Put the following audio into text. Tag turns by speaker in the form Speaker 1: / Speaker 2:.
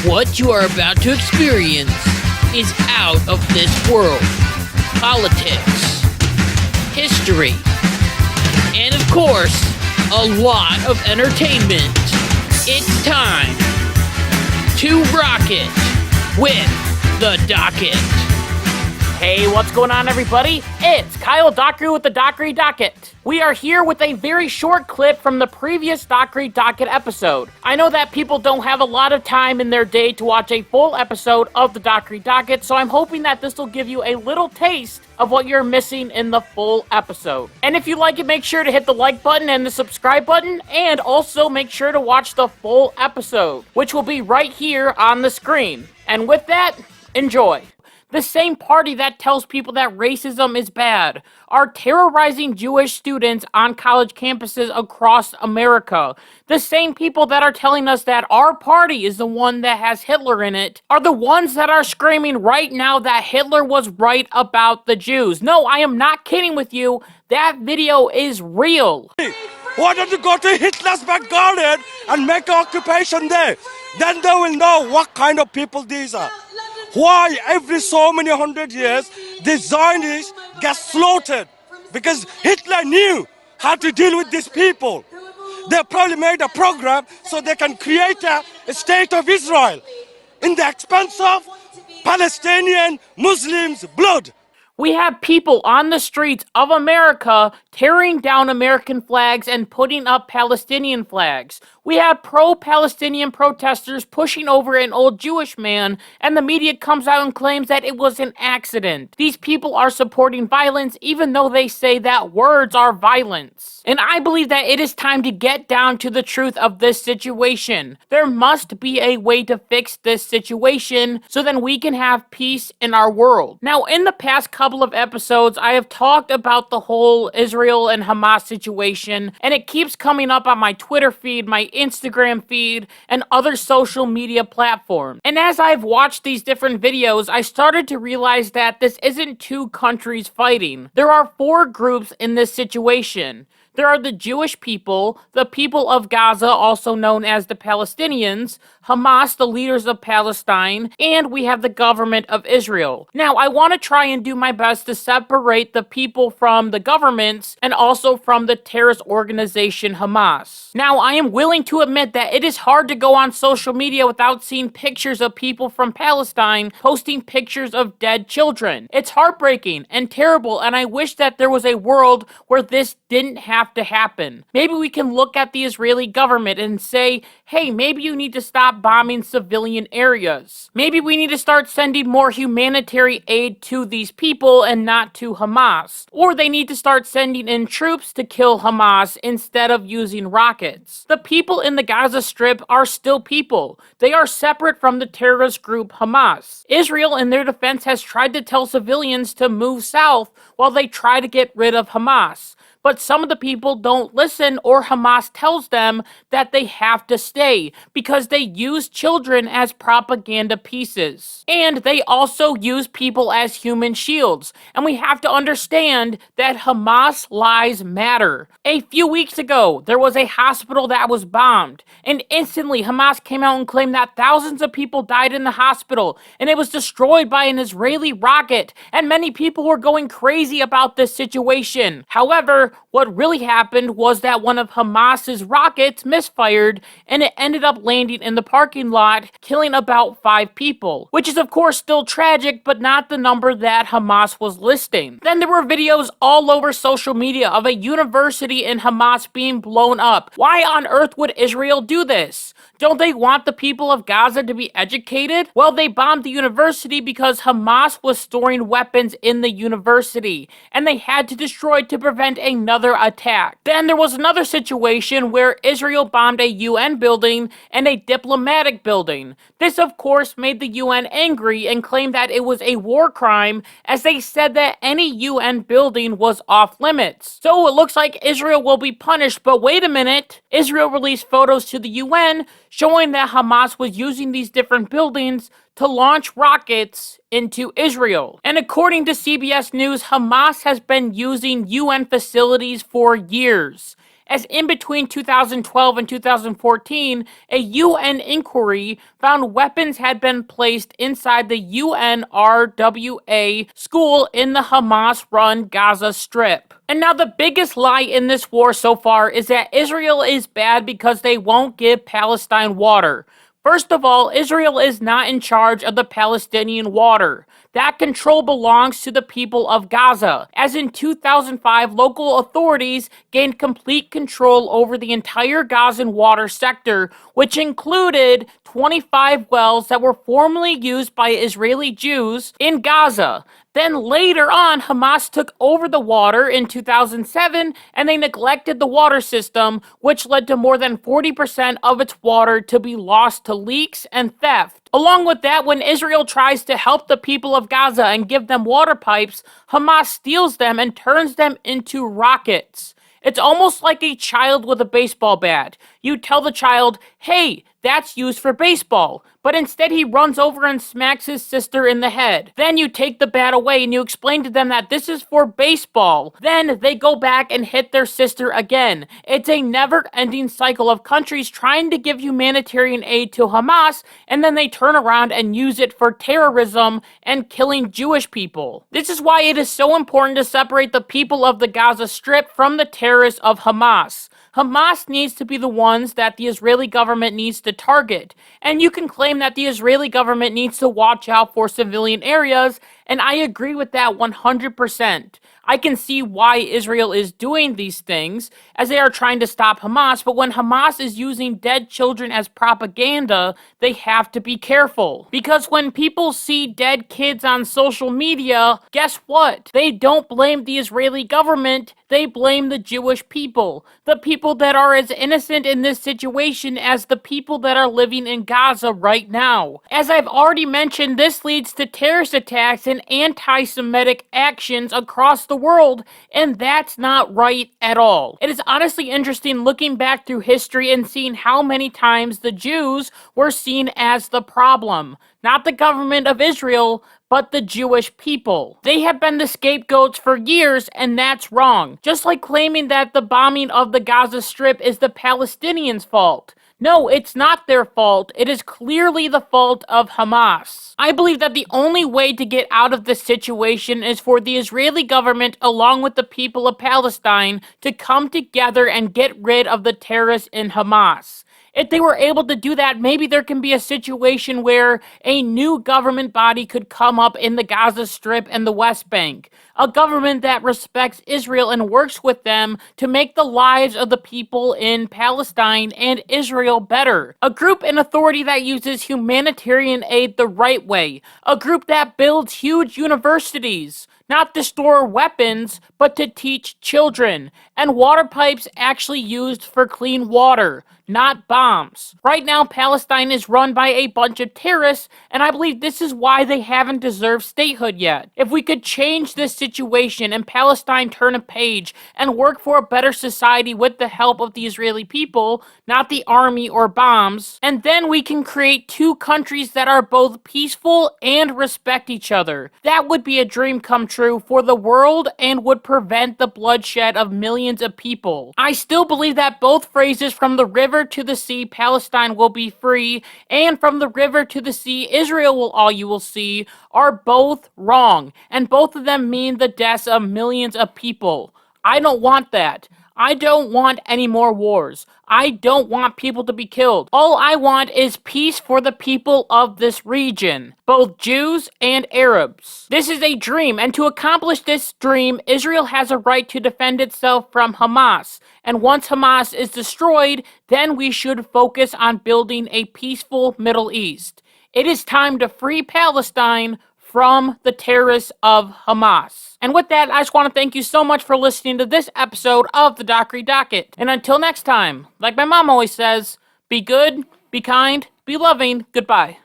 Speaker 1: What you are about to experience is out of this world. Politics, history, and of course, a lot of entertainment. It's time to rock it with the Docket.
Speaker 2: Hey, what's going on, everybody? It's Kyle Dockery with the Dockery Docket. We are here with a very short clip from the previous Dockery Docket episode. I know that people don't have a lot of time in their day to watch a full episode of the Dockery Docket, so I'm hoping that this will give you a little taste of what you're missing in the full episode. And if you like it, make sure to hit the like button and the subscribe button, and also make sure to watch the full episode, which will be right here on the screen. And with that, enjoy. The same party that tells people that racism is bad are terrorizing Jewish students on college campuses across America. The same people that are telling us that our party is the one that has Hitler in it are the ones that are screaming right now that Hitler was right about the Jews. No, I am not kidding with you. That video is real.
Speaker 3: Why don't you go to Hitler's back garden and make an occupation there? Then they will know what kind of people these are. Why every so many hundred years the Zionists get slaughtered? Because Hitler knew how to deal with these people. They probably made a program so they can create a state of Israel in the expense of Palestinian Muslims' blood.
Speaker 2: We have people on the streets of America tearing down American flags and putting up Palestinian flags. We have pro-Palestinian protesters pushing over an old Jewish man, and the media comes out and claims that it was an accident. These people are supporting violence even though they say that words are violence. And I believe that it is time to get down to the truth of this situation. There must be a way to fix this situation so then we can have peace in our world. Now, in the past couple of episodes, I have talked about the whole Israel and Hamas situation, and it keeps coming up on my Twitter feed, my Instagram feed, and other social media platforms. And as I've watched these different videos, I started to realize that this isn't two countries fighting. There are four groups in this situation. There are the Jewish people, the people of Gaza, also known as the Palestinians, Hamas, the leaders of Palestine, and we have the government of Israel. Now, I want to try and do my best to separate the people from the governments and also from the terrorist organization Hamas. Now, I am willing to admit that it is hard to go on social media without seeing pictures of people from Palestine posting pictures of dead children. It's heartbreaking and terrible, and I wish that there was a world where this didn't have to happen. Maybe we can look at the Israeli government and say, hey, maybe you need to stop bombing civilian areas. Maybe we need to start sending more humanitarian aid to these people and not to Hamas. Or they need to start sending in troops to kill Hamas instead of using rockets. The people in the Gaza Strip are still people. They are separate from the terrorist group Hamas. Israel, in their defense, has tried to tell civilians to move south while they try to get rid of Hamas. But some of the people don't listen, or Hamas tells them that they have to stay because they use children as propaganda pieces. And they also use people as human shields. And we have to understand that Hamas lies matter. A few weeks ago, there was a hospital that was bombed. And instantly, Hamas came out and claimed that thousands of people died in the hospital. And it was destroyed by an Israeli rocket. And many people were going crazy about this situation. However, what really happened was that one of Hamas's rockets misfired and it ended up landing in the parking lot, killing about 5 people, which is of course still tragic, but not the number that Hamas was listing. Then there were videos all over social media of a university in Hamas being blown up. Why on earth would Israel do this? Don't they want the people of Gaza to be educated? Well, they bombed the university because Hamas was storing weapons in the university, and they had to destroy it to prevent another attack. Then there was another situation where Israel bombed a UN building and a diplomatic building. This, of course, made the UN angry and claimed that it was a war crime, as they said that any UN building was off limits. So it looks like Israel will be punished, but wait a minute. Israel released photos to the UN showing that Hamas was using these different buildings to launch rockets into Israel. And according to CBS News, Hamas has been using UN facilities for years. as in between 2012 and 2014, a UN inquiry found weapons had been placed inside the UNRWA school in the Hamas-run Gaza Strip. And now the biggest lie in this war so far is that Israel is bad because they won't give Palestine water. First of all, Israel is not in charge of the Palestinian water. That control belongs to the people of Gaza, as in 2005, local authorities gained complete control over the entire Gazan water sector, which included 25 wells that were formerly used by Israeli Jews in Gaza. Then later on, Hamas took over the water in 2007, and they neglected the water system, which led to more than 40% of its water to be lost to leaks and theft. Along with that, when Israel tries to help the people of Gaza and give them water pipes, Hamas steals them and turns them into rockets. It's almost like a child with a baseball bat. You tell the child, hey, that's used for baseball. But instead he runs over and smacks his sister in the head. Then you take the bat away and you explain to them that this is for baseball. Then they go back and hit their sister again. It's a never-ending cycle of countries trying to give humanitarian aid to Hamas, and then they turn around and use it for terrorism and killing Jewish people. This is why it is so important to separate the people of the Gaza Strip from the terrorists of Hamas. Hamas needs to be the ones that the Israeli government needs to target. And you can claim that the Israeli government needs to watch out for civilian areas, and I agree with that 100%. I can see why Israel is doing these things, as they are trying to stop Hamas, but when Hamas is using dead children as propaganda, they have to be careful. Because when people see dead kids on social media, guess what? They don't blame the Israeli government, they blame the Jewish people. The people that are as innocent in this situation as the people that are living in Gaza right now. As I've already mentioned, this leads to terrorist attacks and anti-Semitic actions across the world, and that's not right at all. It is honestly interesting looking back through history and seeing how many times the Jews were seen as the problem. Not the government of Israel, but the Jewish people. They have been the scapegoats for years, and that's wrong. Just like claiming that the bombing of the Gaza Strip is the Palestinians' fault. No, it's not their fault. It is clearly the fault of Hamas. I believe that the only way to get out of this situation is for the Israeli government, along with the people of Palestine, to come together and get rid of the terrorists in Hamas. If they were able to do that, maybe there can be a situation where a new government body could come up in the Gaza Strip and the West Bank. A government that respects Israel and works with them to make the lives of the people in Palestine and Israel better. A group and authority that uses humanitarian aid the right way. A group that builds huge universities. Not to store weapons, but to teach children. And water pipes actually used for clean water, not bombs. Right now, Palestine is run by a bunch of terrorists, and I believe this is why they haven't deserved statehood yet. If we could change this situation and Palestine turn a page and work for a better society with the help of the Israeli people, not the army or bombs, and then we can create two countries that are both peaceful and respect each other. That would be a dream come true for the world and would prevent the bloodshed of millions of people. I still believe that both phrases, from the river to the sea, Palestine will be free, and from the river to the sea, Israel will all you will see, are both wrong, and both of them mean the deaths of millions of people. I don't want that. I don't want any more wars. I don't want people to be killed. All I want is peace for the people of this region, both Jews and Arabs. This is a dream, and to accomplish this dream, Israel has a right to defend itself from Hamas. And once Hamas is destroyed, then we should focus on building a peaceful Middle East. It is time to free Palestine from the terrorists of Hamas. And with that, I just want to thank you so much for listening to this episode of the Dockery Docket. And until next time, like my mom always says, be good, be kind, be loving, goodbye.